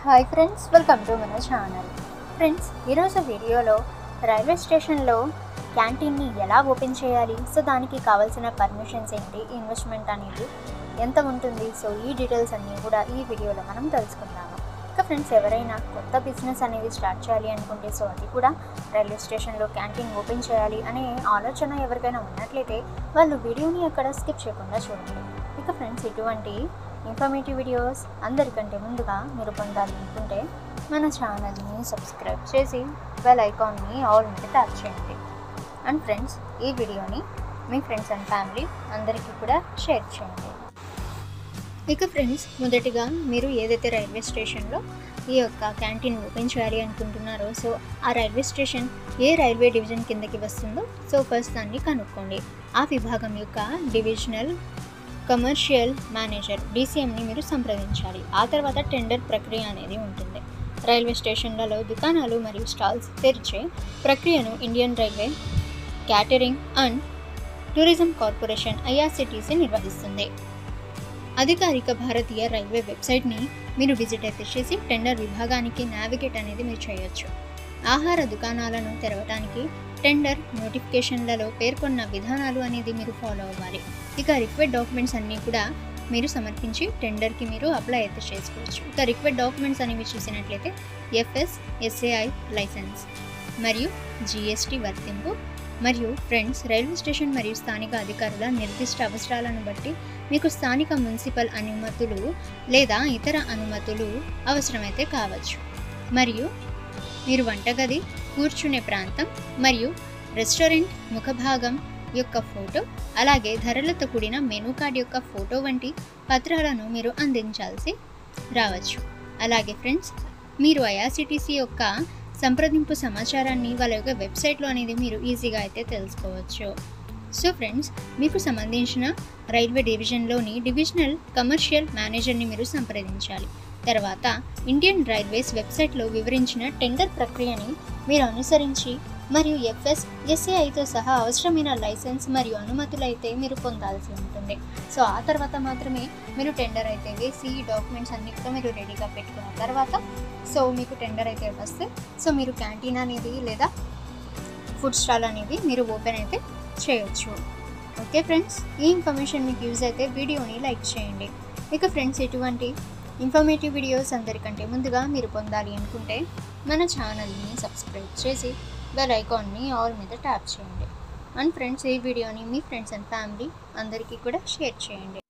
Hi friends, welcome to మన channel. Friends, ఈరోజు వీడియోలో రైల్వే స్టేషన్లో క్యాంటీన్ని ఎలా ఓపెన్ చేయాలి, సో దానికి కావాల్సిన పర్మిషన్స్ ఏంటి, ఇన్వెస్ట్మెంట్ అనేది ఎంత ఉంటుంది, సో ఈ డీటెయిల్స్ అన్నీ కూడా ఈ వీడియోలో మనం తెలుసుకుందాము. ఇంకా ఫ్రెండ్స్, ఎవరైనా కొత్త బిజినెస్ అనేది స్టార్ట్ చేయాలి అనుకుంటే, సో అది కూడా రైల్వే స్టేషన్లో క్యాంటీన్ ఓపెన్ చేయాలి అనే ఆలోచన ఎవరికైనా ఉన్నట్లయితే వాళ్ళు వీడియోని అక్కడ స్కిప్ చేయకుండా చూడండి. ఇక ఫ్రెండ్స్, ఇటువంటి ఇన్ఫర్మేటివ్ వీడియోస్ అందరికంటే ముందుగా మీరు పొందాలి అనుకుంటే మన ఛానల్ని సబ్స్క్రైబ్ చేసి బెల్ ఐకాన్ని ఆల్ మీద ట్యాప్ చేయండి. అండ్ ఫ్రెండ్స్, ఈ వీడియోని మీ ఫ్రెండ్స్ అండ్ ఫ్యామిలీ అందరికీ కూడా షేర్ చేయండి. ఇక ఫ్రెండ్స్, మొదటిగా మీరు ఏదైతే రైల్వే స్టేషన్లో ఈ యొక్క క్యాంటీన్ ఓపెన్ చేయాలి అనుకుంటున్నారో, సో ఆ రైల్వే స్టేషన్ ఏ రైల్వే డివిజన్ కిందకి వస్తుందో సో ఫస్ట్ దాన్ని కనుక్కోండి. ఆ విభాగం యొక్క డివిజనల్ కమర్షియల్ మేనేజర్ DCMని మీరు సంప్రదించాలి. ఆ తర్వాత టెండర్ ప్రక్రియ అనేది ఉంటుంది. రైల్వే స్టేషన్లలో దుకాణాలు మరియు స్టాల్స్ తెరిచే ప్రక్రియను Indian railway catering and tourism corporation IRCTC నిర్వహిస్తుంది. అధికారిక భారతీయ రైల్వే వెబ్సైట్ని మీరు విజిట్ అయితే చేసి టెండర్ విభాగానికి నావిగేట్ అనేది మీరు చేయొచ్చు. ఆహార దుకాణాలను తెరవడానికి టెండర్ నోటిఫికేషన్లలో పేర్కొన్న విధానాలు అనేది మీరు ఫాలో అవ్వాలి. ఇక రిక్వైర్డ్ డాక్యుమెంట్స్ అన్నీ కూడా మీరు సమర్పించి టెండర్కి మీరు అప్లై అయితే చేసుకోవచ్చు. ఇక రిక్వైర్డ్ డాక్యుమెంట్స్ అనేవి చూసినట్లయితే FSSAI లైసెన్స్ మరియు GST వర్తింపు. మరియు ఫ్రెండ్స్, రైల్వే స్టేషన్ మరియు స్థానిక అధికారుల నిర్దిష్ట అవసరాలను బట్టి మీకు స్థానిక మున్సిపల్ అనుమతులు లేదా ఇతర అనుమతులు అవసరమైతే కావచ్చు. మరియు మీరు వంటగది, కూర్చునే ప్రాంతం మరియు రెస్టారెంట్ ముఖభాగం యొక్క ఫోటో, అలాగే ధరలతో కూడిన మెనూ కార్డ్ యొక్క ఫోటో వంటి పత్రాలను మీరు అందించాల్సి రావచ్చు. అలాగే ఫ్రెండ్స్, మీరు IRCTC యొక్క సంప్రదింపు సమాచారాన్ని వాళ్ళ యొక్క వెబ్సైట్లో అనేది మీరు ఈజీగా అయితే తెలుసుకోవచ్చు. సో ఫ్రెండ్స్, మీకు సంబంధించిన రైల్వే డివిజన్లోని డివిజనల్ కమర్షియల్ మేనేజర్ని మీరు సంప్రదించాలి. తర్వాత ఇండియన్ రైల్వేస్ వెబ్సైట్లో వివరించిన టెండర్ ప్రక్రియని మీరు అనుసరించి మరియు FSSAIతో సహా అవసరమైన లైసెన్స్ మరియు అనుమతులు అయితే మీరు పొందాల్సి ఉంటుంది. సో ఆ తర్వాత మాత్రమే మీరు టెండర్ అయితే వేసి ఈ డాక్యుమెంట్స్ అన్ని కూడా మీరు రెడీగా పెట్టుకున్న తర్వాత సో మీకు టెండర్ అయితే వస్తే సో మీరు క్యాంటీన్ అనేది లేదా ఫుడ్ స్టాల్ అనేది మీరు ఓపెన్ అయితే చేయొచ్చు. ఓకే ఫ్రెండ్స్, ఈ ఇన్ఫర్మేషన్ మీకు యూజ్ అయితే వీడియోని లైక్ చేయండి. ఇక ఫ్రెండ్స్, ఇటువంటి ఇన్ఫర్మేటివ్ వీడియోస్ అందరికంటే ముందుగా మీరు పొందాలి అనుకుంటే మన ఛానల్ని సబ్స్క్రైబ్ చేసి బెల్ ఐకాన్ని ఆల్ మీద ట్యాప్ చేయండి. అండ్ ఫ్రెండ్స్, ఈ వీడియోని మీ ఫ్రెండ్స్ అండ్ ఫ్యామిలీ అందరికీ కూడా షేర్ చేయండి.